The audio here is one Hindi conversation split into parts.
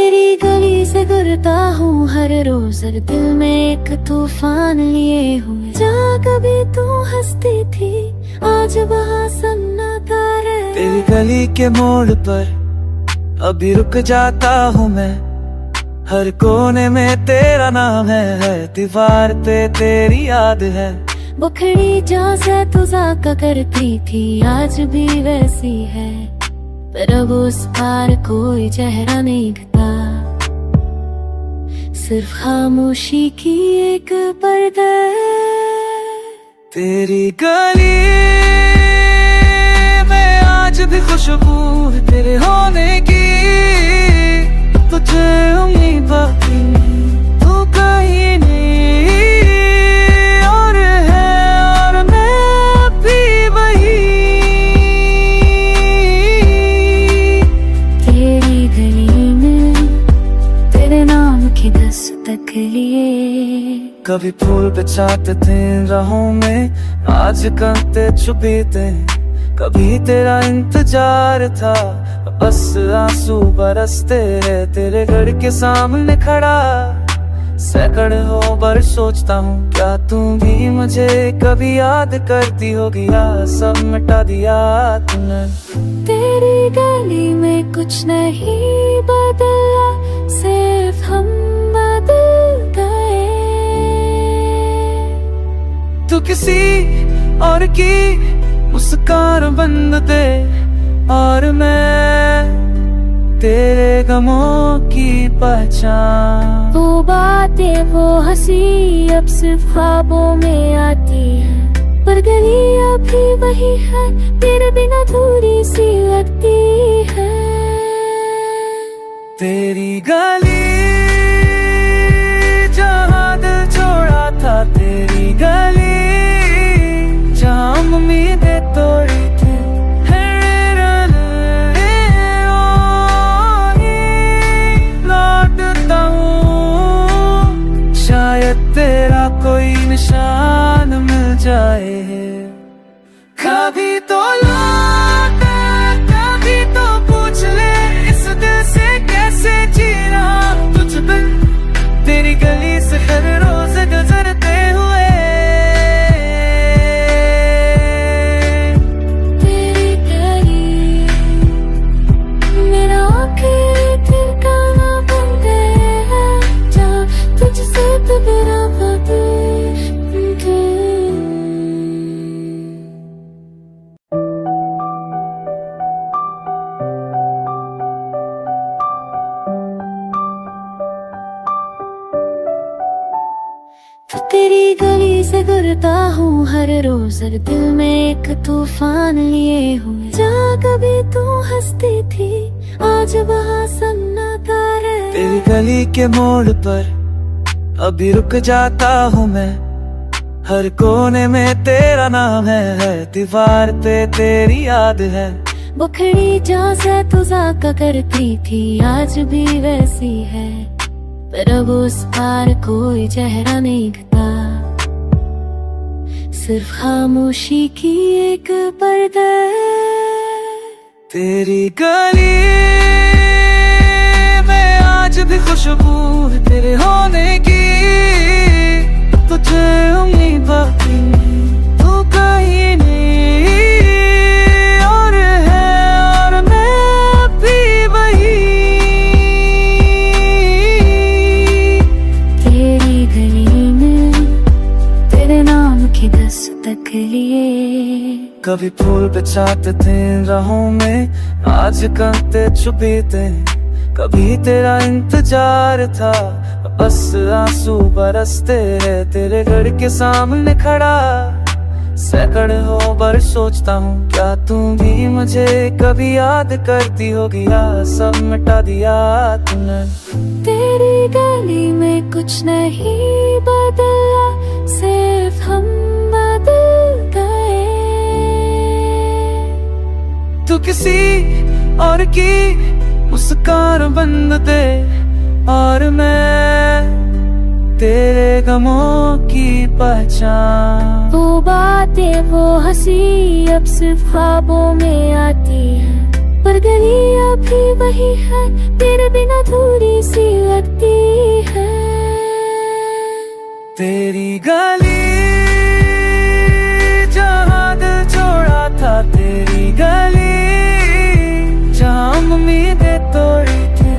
तेरी गली से गुजरता हूँ हर रोज, दिल में एक तूफान लिए हुए। जहाँ कभी तू हंसती थी आज वहाँ सन्नाटा है। तेरी गली के मोड़ पर अभी रुक जाता हूँ मैं, हर कोने में तेरा नाम है दीवार पे तेरी याद है। वो खड़ी जहाँ से तू जाका करती थी आज भी वैसी है, पर अब उस पार कोई चेहरा नहीं दिखता, सिर्फ खामोशी की एक पर्दा है। तेरी गली में आज भी खुशबू है तेरे होने की, तुझे उम्मीद बाकी तू कहीं नहीं और है, और मैं भी वही। तेरी गली में तेरे नाम की दस्तक लिए, कभी फूल बिछाते थे राहों में, आज कांटे छुपी थे। कभी तेरा इंतजार था, बस आंसू बरसते रहे तेरे घर के सामने खड़ा। सैकड़ों बार सोचता हूँ क्या तू भी मुझे कभी याद करती होगी, या सब मिटा दिया तूने। तेरी गली में कुछ नहीं बदला, सिर्फ हम बदल गए। तू किसी और की मुस्कान बन दे, और मैं तेरे गमों की पहचान। वो बातें वो हंसी अब सिर्फ ख्वाबों में आती है, पर गली अभी वही है, तेरे बिना थोड़ी सी लगती है। तेरी गली जहाँ दिल छोड़ा था, तेरी गली जहाँ उम्मीदें तोड़ी थी। लौटता हूँ शायद तेरा कोई निशान मिल जाए, कभी तो लौट कभी तो पूछ ले इस दिल से कैसे जी रहा तुझ बिन। तेरी गली से हर रोज गुजरते हुए, तेरी गली मेरा आखिरी ठिकाना बन गया है, जहाँ तुझसे तो मेरा बदल। तो तेरी गली से गुजरता हूँ हर रोज, दिल में एक तूफान लिए हुए। जहाँ कभी तू हंसती थी आज वहाँ सन्नाटा है। तेरी गली के मोड़ पर अभी रुक जाता हूँ मैं, हर कोने में तेरा नाम है दीवार पे तेरी याद है। वो खड़ी जहाँ से तू जाका करती थी आज भी वैसी है, पर अब उस पार कोई चेहरा नहीं दिखता, सिर्फ खामोशी की एक पर्दा है। तेरी गली में आज भी खुशबू है तेरे होने की, तुझे उम्मीद बाकी तू कहीं नहीं और है, और मैं भी वही। तेरी गली में तेरे नाम की दस्तक लिए, कभी फूल बिछाते थे राहों में, आज कांटे छुपी थे। कभी तेरा इंतजार था, बस आंसू बरसते रहे तेरे घर के सामने खड़ा। सैकड़ों बार सोचता हूँ क्या तू भी मुझे कभी याद करती होगी, या सब मिटा दिया तूने। तेरी गली में कुछ नहीं बदला, सिर्फ हम बदल गए। तू किसी और की मुस्कान बन दे, और मैं तेरे गमों की पहचान। वो बातें वो हंसी अब सिर्फ ख्वाबों में आती है, पर गली अभी वही है, तेरे बिना थोड़ी सी लगती है। तेरी गली जहाँ दिल छोड़ा था, तेरी गली जहाँ उम्मीदें तोड़ी थी।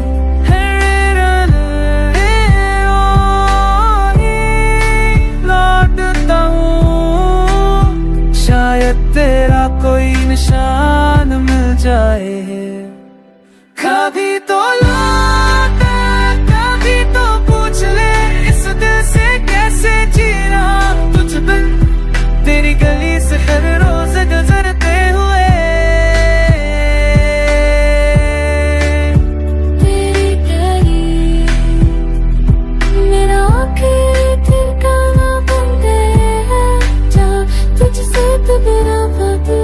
लौटता हूँ, शायद तेरा कोई निशान मिल जाए। कभी तो लौट, कभी तो पूछ ले, इस दिल से कैसे जीना तुझ बिन। तेरी गली से हर रोज गुजरते हुए, तेरी गली मेरा आखिरी ठिकाना बन गए है, जहाँ तुझसे तो मेरा बाबू।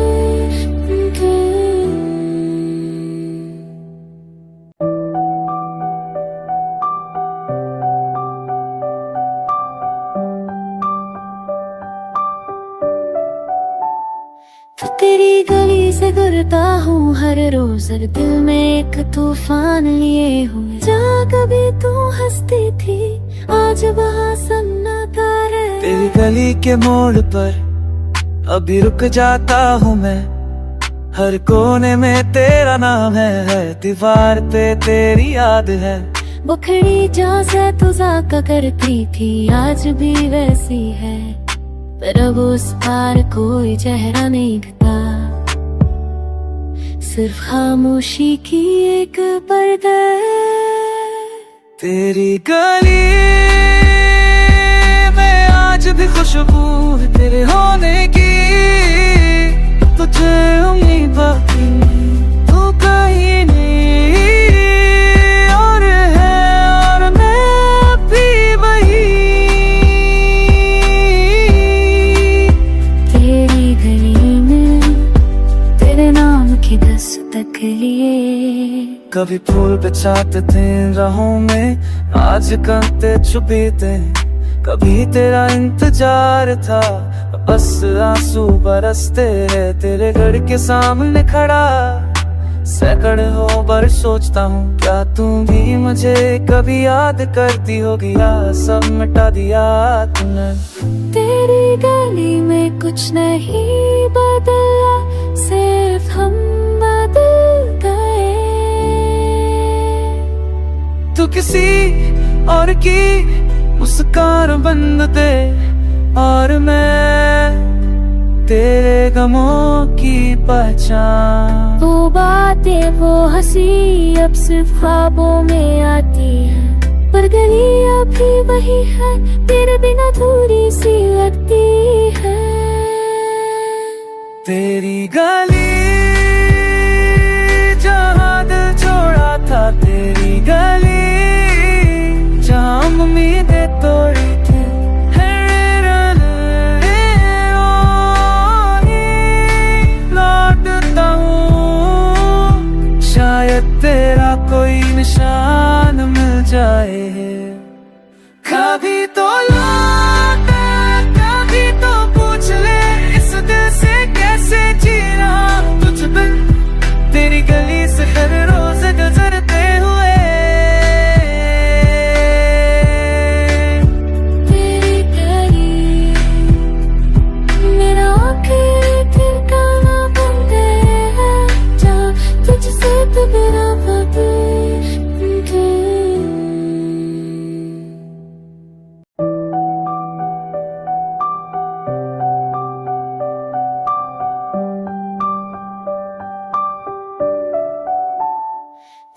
तो तेरी गली से गुजरता हूँ हर रोज, दिल में एक तूफान लिए हुए। जहाँ कभी तू हंसती थी, आज वहाँ सन्नाटा है। तेरी गली के मोड़ पर अभी रुक जाता हूँ मैं, हर कोने में तेरा नाम है, दीवार पे तेरी याद है। वो खड़ी जहाँ से तू जाका करती थी, आज भी वैसी है, पर अब उस पार कोई चेहरा नहीं दिखता, सिर्फ खामोशी की एक पर्दा है। तेरी गली में आज भी खुशबू है तेरे होने की, तुझे उम्मीद बाकी तू कहीं नहीं और है, और मैं भी वही। तेरी गली में तेरे नाम की दस्तक लिए, कभी फूल बिछाते थे राहों में, आज कांटे छुपी थे। कभी तेरा इंतजार था, बस आंसू बरसते रहे। तेरे घर के सामने खड़ा सैकड़ों बार सोचता हूँ, क्या तू भी मुझे कभी याद करती होगी, या सब मिटा दिया तूने। तेरी गली में कुछ नहीं बदला, सिर्फ हम बदल गए। तू किसी और की मुस्कान बन दे, और मैं तेरे गमों की पहचान। वो बातें वो हंसी अब सिर्फ ख्वाबों में आती है, पर गली अभी वही है, तेरे बिना थोड़ी सी लगती है। तेरी गली जहाँ दिल छोड़ा था, तेरी गली जहाँ उम्मीदें तोड़ी थी। लौटता हूँ, शायद तेरा कोई निशान मिल जाए। कभी तो लौट, कभी तो पूछ ले, इस दिल से कैसे जीना तुझ बिन। तेरी गली से हर रोज गुजरते हुए, तेरी गली मेरा आखिरी ठिकाना बन गए है, जहाँ तुझसे तो मेरा बाबू।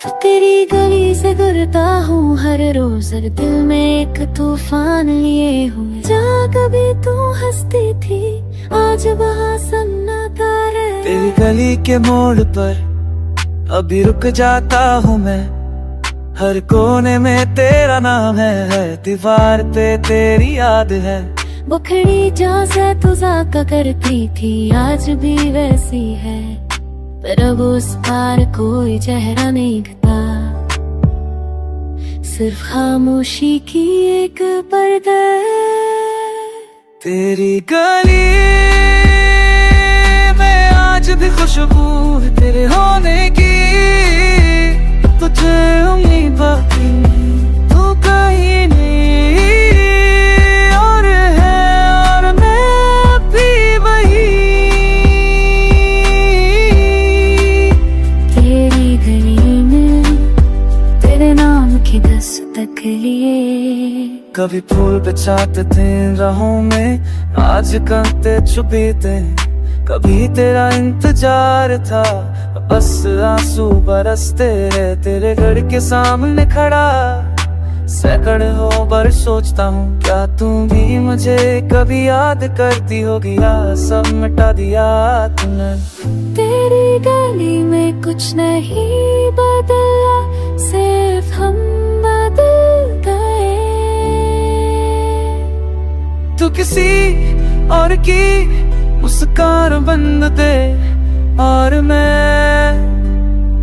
तो तेरी गली से गुजरता हूँ हर रोज, दिल में एक तूफान लिए हुए। जहाँ कभी तू हंसती थी, आज वहाँ सन्नाटा है। तेरी गली के मोड़ पर अभी रुक जाता हूँ मैं, हर कोने में तेरा नाम है, दीवार पे तेरी याद है। वो खड़ी जहाँ से तू जाका करती थी, आज भी वैसी है, पर अब उस पार कोई चेहरा नहीं दिखता, सिर्फ खामोशी की एक पर्दा है। तेरी गली में आज भी खुशबू है तेरे होने की, कभी फूल बेचाते थे राहों में, आज कांटे चुभीते। कभी तेरा इंतजार था, बस आंसू बरसते रहे तेरे घर के सामने खड़ा। सैकड़ों बार सोचता हूँ क्या तू भी मुझे कभी याद करती होगी, या सब मिटा दिया तूने। तेरी गली में कुछ नहीं बदला, सिर्फ हम बदल गए। तू किसी और की मुस्कान बंद दे, और मैं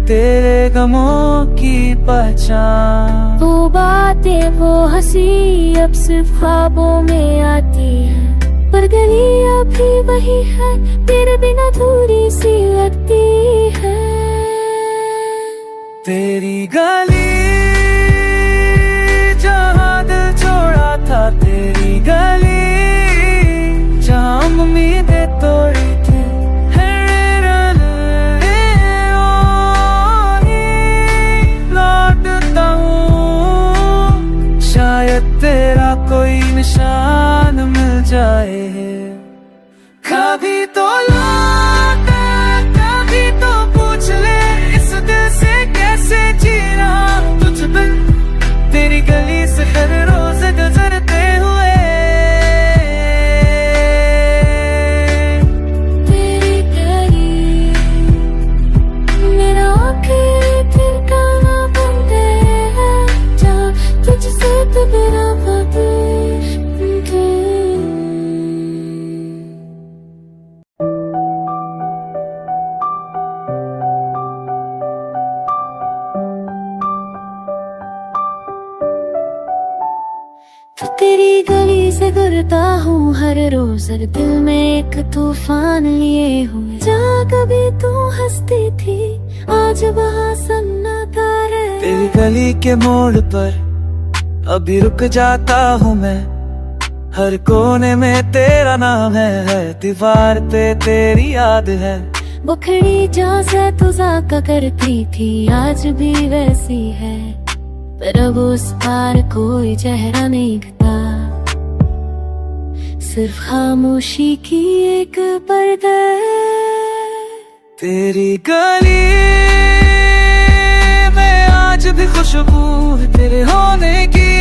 तेरे गमों की पहचान। वो बातें वो हंसी अब सिर्फ ख्वाबों में आती है, पर गली अभी वही है, तेरे बिना थोड़ी सी लगती है। तेरी गली जहाँ दिल छोड़ा था, तेरी गली जहाँ उम्मीदें तोड़ी थी। तेरा कोई निशान मिल जाए, कभी तो लौट, कभी तो पूछ ले इस दिल से कैसे जीना तुझ बिन। तेरी गली से हर रोज गुजरते हुए, तेरी गली मेरा आखिरी ठिकाना बन गए है, जहाँ तुझसे तो मेरा तो तेरी गली से गुजरता हूँ हर रोज, हर दिल में एक तूफान लिए हुए। जहाँ कभी तू हंसती थी, आज वहाँ सन्नाटा है। तेरी गली के मोड़ पर अभी रुक जाता हूँ मैं, हर कोने में तेरा नाम है, दीवार पे तेरी याद है। वो खड़ी जहाँ से तू जाका करती थी, आज भी वैसी है, पर अब उस पार कोई चेहरा नहीं दिखता, सिर्फ खामोशी की एक पर्दा है। तेरी गली में आज भी खुशबू है तेरे होने की,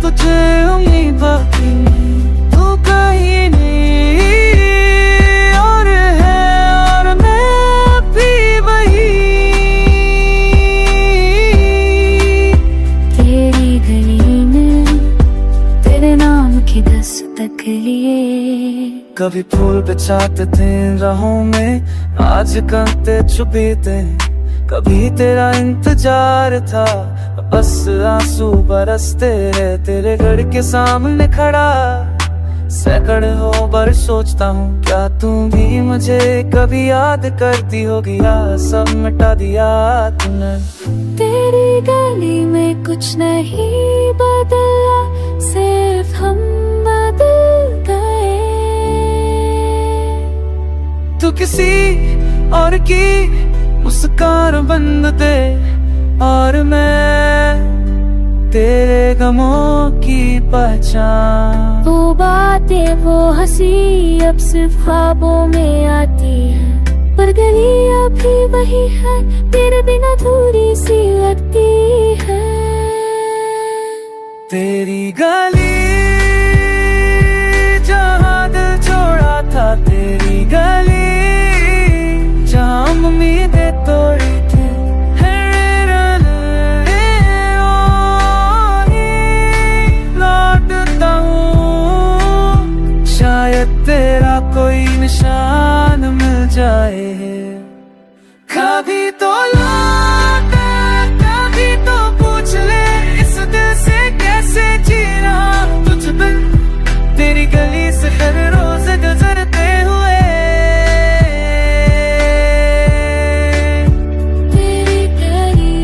तुझे उम्मीद बाकी तू कहीं नहीं और है, और मैं भी वही। तेरी गली में तेरे नाम की दस्तक लिए, कभी फूल बेचाते थे राहों में, आज कांटे चुभीते। कभी तेरा इंतजार था, बस आंसू बरसते रहे तेरे घर के सामने खड़ा। सैकड़ों बार सोचता हूँ क्या तू भी मुझे कभी याद करती होगी, या सब मिटा दिया तूने। तेरी गली में कुछ नहीं बदला, सिर्फ हम बदल गए। तू किसी और की मुस्कान बंद दे, और मैं तेरे गमों की पहचान। वो बातें वो हंसी अब सिर्फ ख्वाबों में आती है, पर गली अभी वही है, तेरे बिना थोड़ी सी लगती है। तेरी गली जहाँ दिल छोड़ा था, तेरी गली जहाँ उम्मीदें तोड़ी थी। लौटता हूँ शायद तेरा कोई निशान मिल जाए, कभी तो लौट, कभी तो पूछ ले इस दिल से कैसे जीना तुझ बिन। तेरी गली से हर रोज गुजरते हुए, तेरी गली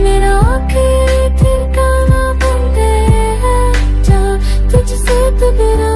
मेरा आखिरी ठिकाना बन गए है, जहाँ तुझसे तो मेरा